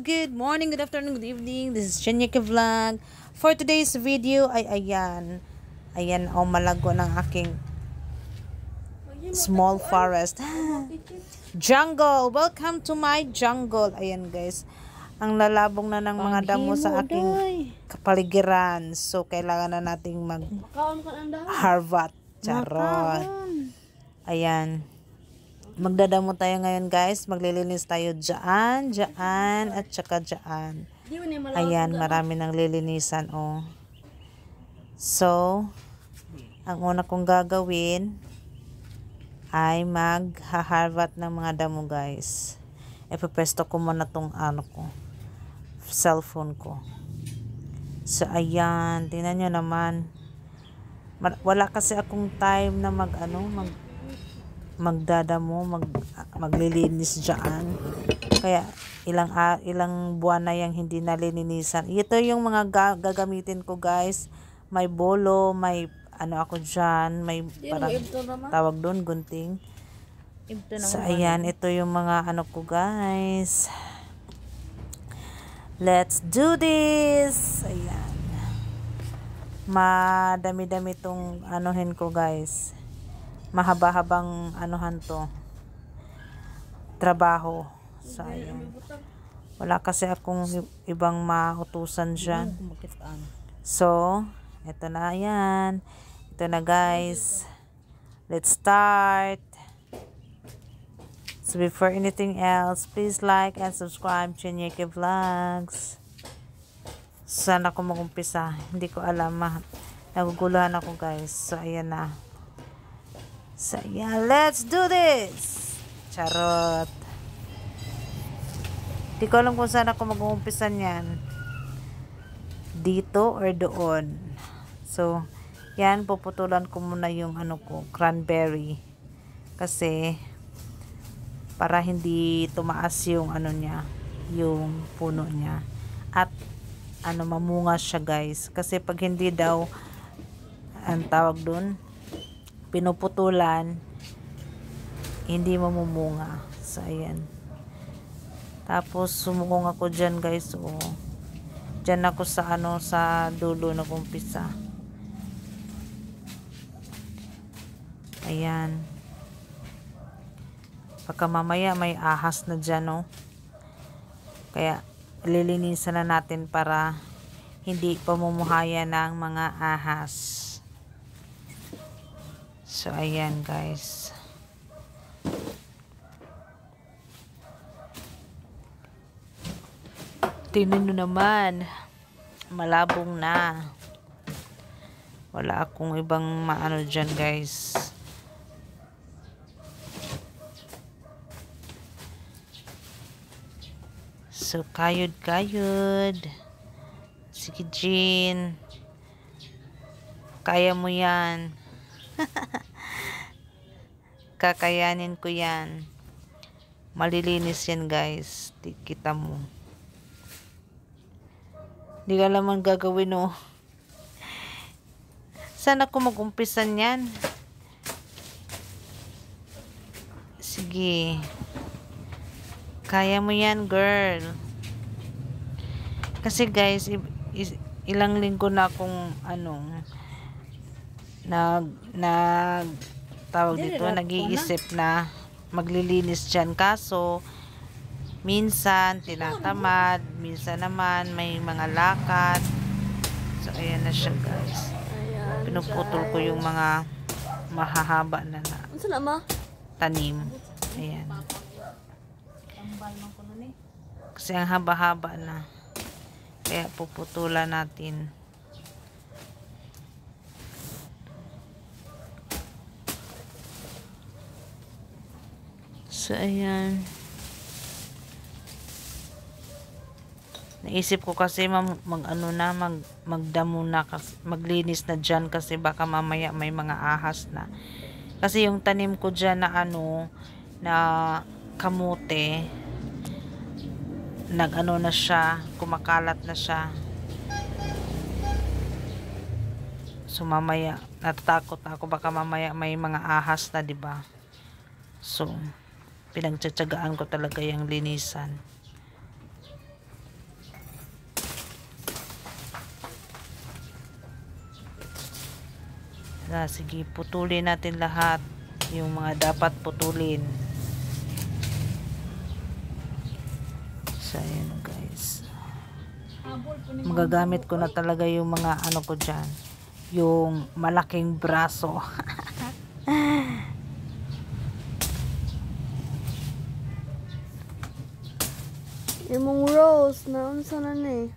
good morning, good afternoon, good evening. This is Chanyeke Vlog. For today's video ay ayan. Ayan ang malago ng aking small forest. Jungle. Welcome to my jungle. Ayan guys. Ang lalabong na ng mga damo sa aking kapaligiran. So kailangan na nating mag-harvest. Charot. Ayan. Magdadamo tayo ngayon guys. Maglilinis tayo dyan, at saka dyan. Ayan, marami nang lilinisan oh. So, ang una kong gagawin ay maghaharvat ng mga damo guys. Ipapesto ko muna tong cellphone ko. So, ayan. Tingnan nyo naman. Wala kasi akong time na magdadamo, maglilinis dyan. Kaya ilang buwan na yung hindi nalilinisan. Ito yung mga gagamitin ko guys. May bolo, may ako dyan, may parang tawag doon, gunting. So ayan, ito yung mga ko guys. Let's do this. Ayan. Madami-dami tong anuhin ko guys. Mahaba-habang to trabaho. So ayan. Wala kasi akong ibang mautusan dyan. So ito na yan. Ito na guys. Let's start. So before anything else, please like and subscribe to Chanyeke Vlogs. Saan ako mag-umpisa? Hindi ko alam. Naguguluhan ako guys. So ayan na. So, yeah, let's do this! Charot. Di ko alam kung saan ako mag-uumpisan yan. Dito or doon. So, yan, puputulan ko muna yung cranberry. Kasi, para hindi tumaas yung niya, yung puno niya. At, mamunga siya guys. Kasi pag hindi daw, ang tawag dun, pinuputulan, hindi mamumunga. So, ayan. Tapos, sumukong ako dyan, guys. O, dyan ako sa, sa dulo na kumpisa. Ayan. Pagka mamaya, may ahas na dyan, no? Kaya, lilinisan na natin para hindi pamumuhaya ng mga ahas. So, ayan guys. Tingnan nyo naman. Malabong na. Wala akong ibang dyan guys. So, kayod. Sige, Jean. Kaya mo yan. Kakayanin ko yan. Malilinis yan guys. Kita mo. Hindi ka naman gagawin oh. Saan ako mag-umpisan yan? Sige. Kaya mo yan girl. Kasi guys, ilang linggo na akong tawag dito, nag-iisip na maglilinis dyan. Kaso, minsan, tinatamad. Minsan naman, may mga lakad. So, ayan na siya, guys. Pinuputol ko yung mga mahahaba na tanim. Ayan. Kasi ang haba-haba na. Kaya, puputulan natin. So, ayan. Naisip ko kasi magdamo na, maglinis na dyan kasi baka mamaya may mga ahas na. Kasi yung tanim ko dyan na na kamote, na siya, kumakalat na siya. So, mamaya, natatakot ako baka mamaya may mga ahas na, diba? So, pinagtsatsagaan ko talaga yung linisan. Sige, putulin natin lahat yung mga dapat putulin. So, ayan guys. Magagamit ko na talaga yung mga ano ko dyan. Yung malaking braso. Imong rose na unsa na ni?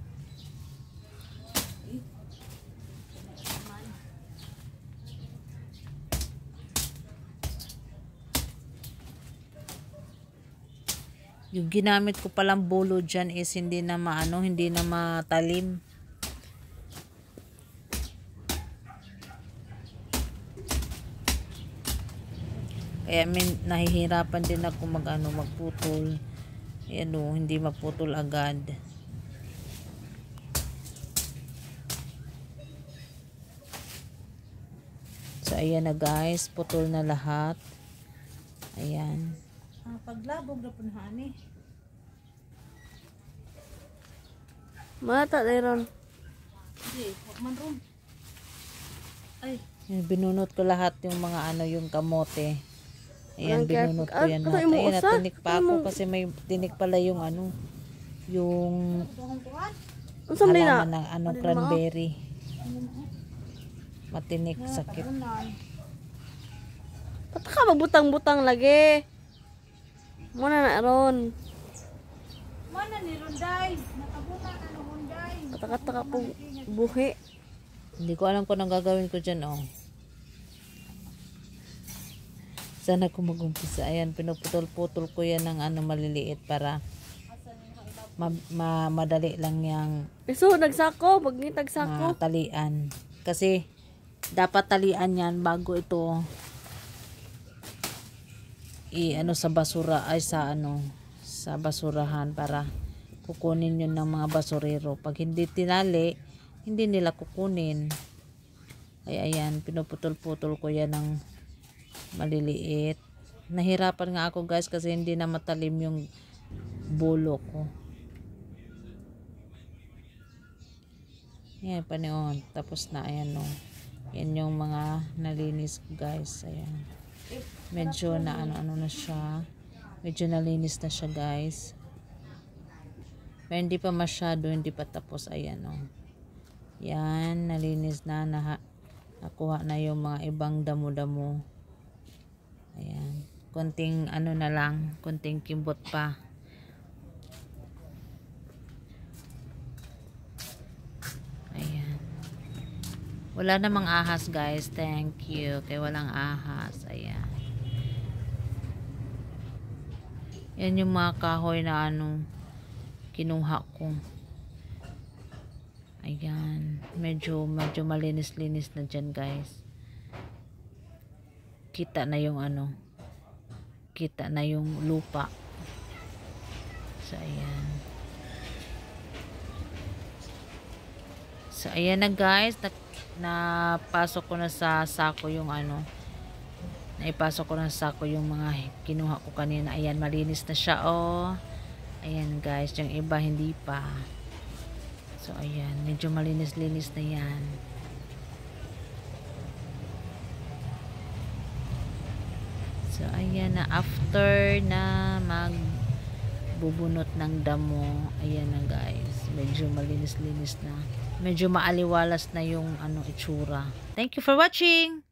Yung ginamit ko palang bolo dyan is hindi na maano, hindi na matalim. Kaya nahihirapan din ako magputol. Ayan o, hindi maputol agad. So ayan na guys, putol na lahat. Ayan. Paglabog na punahan eh. Mata dayron. Hindi, man ron. Ay, binunot ko lahat yung mga ano, yung kamote. Ayan, binunot ko yan lahat. Ayan, natinik pa ako kasi may tinik pala yung ano, yung halaman ng ano, cranberry. Matinik, sakit. Ba't ka magbutang-butang lagi? Muna na ron. Mana ni Ronday? Nakabutang na ng Ronday. Kata-kata po buhi. Hindi ko alam kung anong gagawin ko dyan, oh. Sana ko mag-umpisa. Ayan, pinuputol-putol ko yan ng ano maliliit para madali lang yung Eso, nagsako. Magnitag sako. talian. Kasi, dapat talian yan bago ito ano sa basura, ay sa ano, sa basurahan para kukunin yun ng mga basurero. Pag hindi tinali, hindi nila kukunin. Kaya ayan, pinuputol-putol ko yan ng maliliit. Nahirapan nga ako guys kasi hindi na matalim yung bulo ko. Ayan, panoon. Tapos na, ayan o. Yan yung mga nalinis ko guys. Ayan. Medyo na ano na siya. Medyo nalinis na siya guys. Pero hindi pa masyado, hindi pa tapos. Ayan o. Yan, nalinis na. Nakuha na yung mga ibang damo-damo. Ayan. Konting ano na lang. Konting kimbot pa. Ayan. Wala namang ahas guys. Thank you. Kaya walang ahas. Ayan. Yan yung mga kahoy na ano kinuha ko. Ayan. Medyo malinis-linis na dyan guys. Kita na yung ano, kita na yung lupa. So ayan. So ayan na guys, napasok ko na sa sako yung ano, naipasok ko na sa sako yung mga kinuha ko kanina. Ayan, malinis na siya oh. Ayan guys, yung iba hindi pa. So ayan, medyo malinis-linis na yan. So, ayan na. After na magbubunot ng damo, ayan na guys. Medyo malinis-linis na. Medyo maaliwalas na yung ano itsura. Thank you for watching!